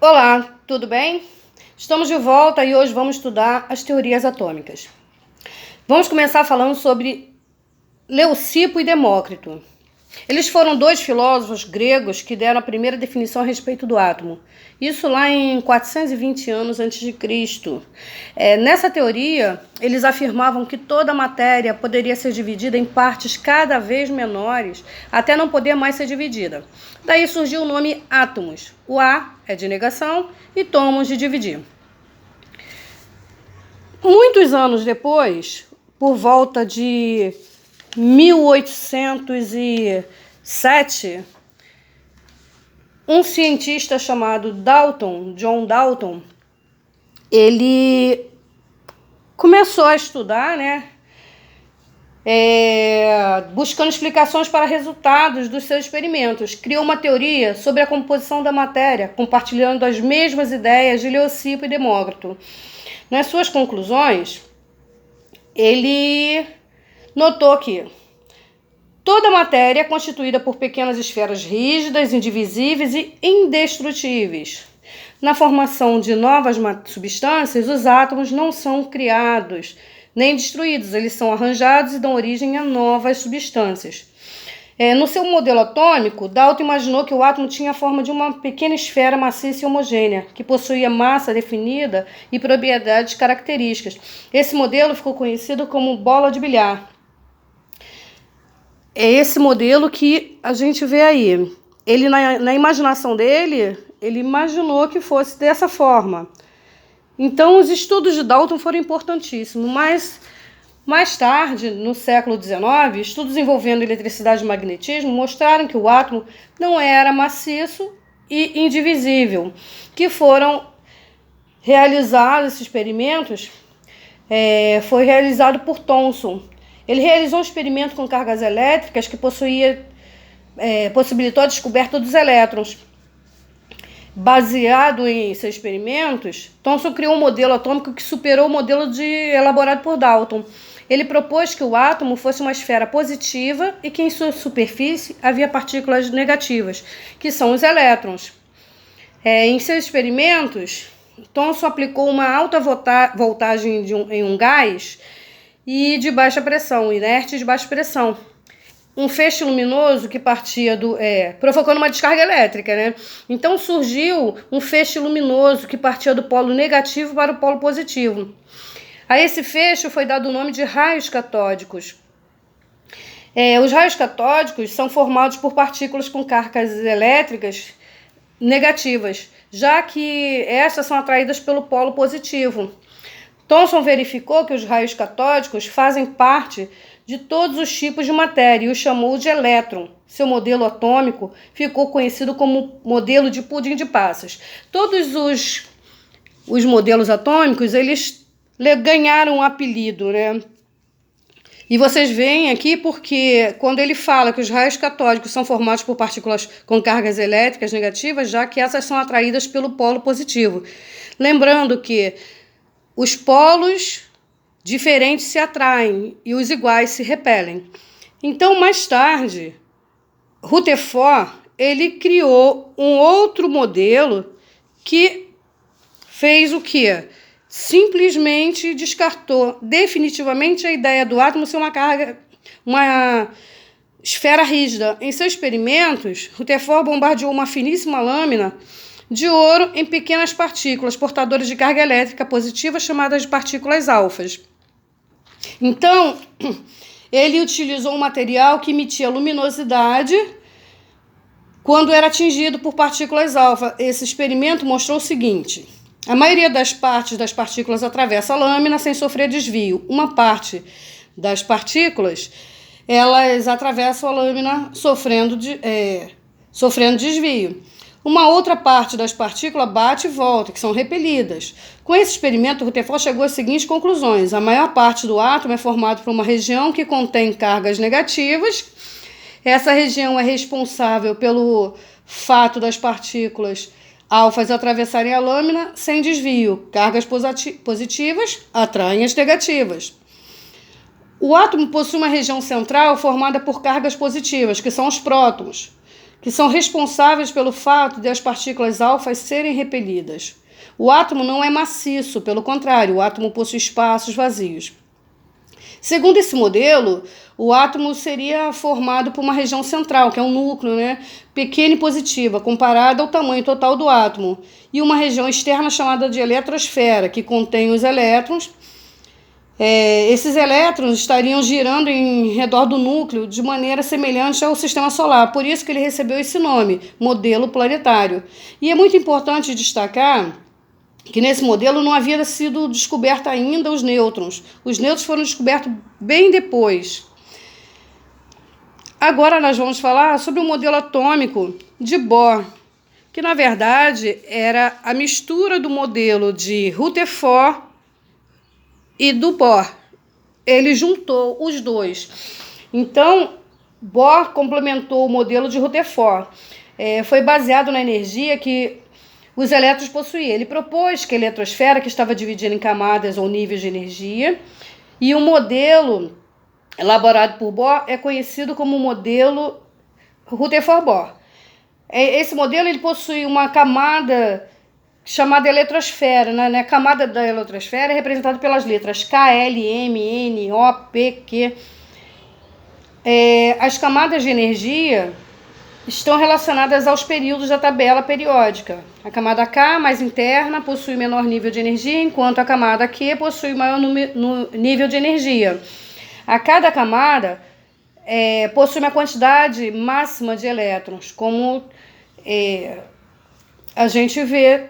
Olá, tudo bem? Estamos de volta e hoje vamos estudar as teorias atômicas. Vamos começar falando sobre Leucipo e Demócrito. Eles foram dois filósofos gregos que deram a primeira definição a respeito do átomo. Isso lá em 420 anos antes de Cristo. Nessa teoria, eles afirmavam que toda a matéria poderia ser dividida em partes cada vez menores, até não poder mais ser dividida. Daí surgiu o nome átomos. O A é de negação e tomos de dividir. Muitos anos depois, por volta de 1807, um cientista chamado John Dalton, ele começou a estudar, buscando explicações para resultados dos seus experimentos. Criou uma teoria sobre a composição da matéria, compartilhando as mesmas ideias de Leucipo e Demócrito. Nas suas conclusões, ele notou que toda a matéria é constituída por pequenas esferas rígidas, indivisíveis e indestrutíveis. Na formação de novas substâncias, os átomos não são criados nem destruídos, eles são arranjados e dão origem a novas substâncias. No seu modelo atômico, Dalton imaginou que o átomo tinha a forma de uma pequena esfera maciça e homogênea, que possuía massa definida e propriedades características. Esse modelo ficou conhecido como bola de bilhar. É esse modelo que a gente vê aí. Ele, na imaginação dele, ele imaginou que fosse dessa forma. Então, os estudos de Dalton foram importantíssimos, mas mais tarde, no século XIX, estudos envolvendo eletricidade e magnetismo mostraram que o átomo não era maciço e indivisível. Que foram realizados esses experimentos, foi realizado por Thomson. Ele realizou um experimento com cargas elétricas que possibilitou a descoberta dos elétrons. Baseado em seus experimentos, Thomson criou um modelo atômico que superou o modelo elaborado por Dalton. Ele propôs que o átomo fosse uma esfera positiva e que em sua superfície havia partículas negativas, que são os elétrons. Em seus experimentos, Thomson aplicou uma alta voltagem em um gás e de baixa pressão, inerte de baixa pressão. Um feixe luminoso que partia provocando uma descarga elétrica, Então surgiu um feixe luminoso que partia do polo negativo para o polo positivo. A esse feixe foi dado o nome de raios catódicos. Os raios catódicos são formados por partículas com cargas elétricas negativas, já que essas são atraídas pelo polo positivo. Thomson verificou que os raios catódicos fazem parte de todos os tipos de matéria e o chamou de elétron. Seu modelo atômico ficou conhecido como modelo de pudim de passas. Todos os modelos atômicos, eles ganharam um apelido, E vocês veem aqui porque quando ele fala que os raios catódicos são formados por partículas com cargas elétricas negativas, já que essas são atraídas pelo polo positivo. Lembrando que os polos diferentes se atraem e os iguais se repelem. Então, mais tarde, Rutherford, ele criou um outro modelo que fez o quê? Simplesmente descartou definitivamente a ideia do átomo ser uma esfera rígida. Em seus experimentos, Rutherford bombardeou uma finíssima lâmina de ouro em pequenas partículas portadoras de carga elétrica positiva chamadas de partículas alfas. Então, ele utilizou um material que emitia luminosidade quando era atingido por partículas alfa. Esse experimento mostrou o seguinte: a maioria das partes das partículas atravessa a lâmina sem sofrer desvio. Uma parte das partículas, elas atravessam a lâmina sofrendo desvio. Uma outra parte das partículas bate e volta, que são repelidas. Com esse experimento, Rutherford chegou às seguintes conclusões: a maior parte do átomo é formado por uma região que contém cargas negativas. Essa região é responsável pelo fato das partículas alfas atravessarem a lâmina sem desvio. Cargas positivas atraem as negativas. O átomo possui uma região central formada por cargas positivas, que são os prótons, que são responsáveis pelo fato de as partículas alfas serem repelidas. O átomo não é maciço, pelo contrário, o átomo possui espaços vazios. Segundo esse modelo, o átomo seria formado por uma região central, que é um núcleo, pequena e positiva, comparada ao tamanho total do átomo, e uma região externa chamada de eletrosfera, que contém os elétrons. Esses elétrons estariam girando em redor do núcleo de maneira semelhante ao sistema solar, por isso que ele recebeu esse nome, modelo planetário. E é muito importante destacar que nesse modelo não havia sido descoberto ainda os nêutrons. Os nêutrons foram descobertos bem depois. Agora nós vamos falar sobre o modelo atômico de Bohr, que na verdade era a mistura do modelo de Rutherford e do Bohr. Ele juntou os dois. Então, Bohr complementou o modelo de Rutherford. Foi baseado na energia que os elétrons possuíam. Ele propôs que a eletrosfera, que estava dividida em camadas ou níveis de energia, e o modelo elaborado por Bohr é conhecido como modelo Rutherford-Bohr. Esse modelo ele possui uma camada chamada eletrosfera. A camada da eletrosfera é representada pelas letras K, L, M, N, O, P, Q. As camadas de energia estão relacionadas aos períodos da tabela periódica. A camada K, mais interna, possui menor nível de energia, enquanto a camada Q possui maior nível de energia. A cada camada possui uma quantidade máxima de elétrons, como a gente vê.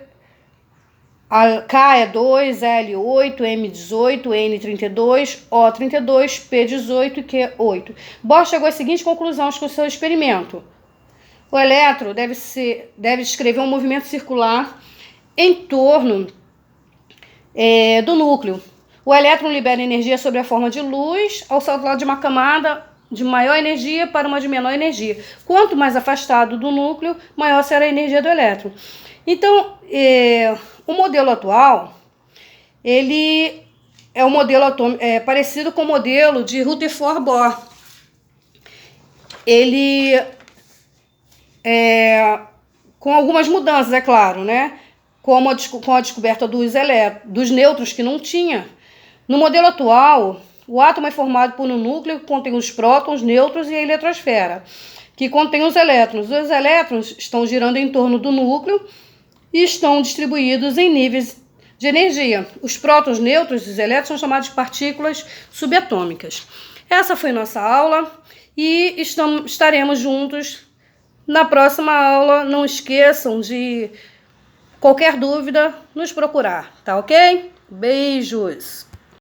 A K é 2, L 8, M 18, N 32, O 32, P 18 e Q 8. Bohr chegou às seguintes conclusões com o seu experimento. O elétron deve descrever um movimento circular em torno do núcleo. O elétron libera energia sob a forma de luz ao saltar de uma camada de maior energia para uma de menor energia. Quanto mais afastado do núcleo, maior será a energia do elétron. Então, o modelo atual, ele é um modelo atômico, parecido com o modelo de Rutherford-Bohr. Ele com algumas mudanças, é claro, como com a descoberta dos nêutrons que não tinha. No modelo atual, o átomo é formado por um núcleo que contém os prótons, nêutrons e a eletrosfera, que contém os elétrons. Os elétrons estão girando em torno do núcleo e estão distribuídos em níveis de energia. Os prótons, nêutrons e os elétrons são chamados de partículas subatômicas. Essa foi nossa aula e estaremos juntos na próxima aula. Não esqueçam de qualquer dúvida nos procurar, tá ok? Beijos!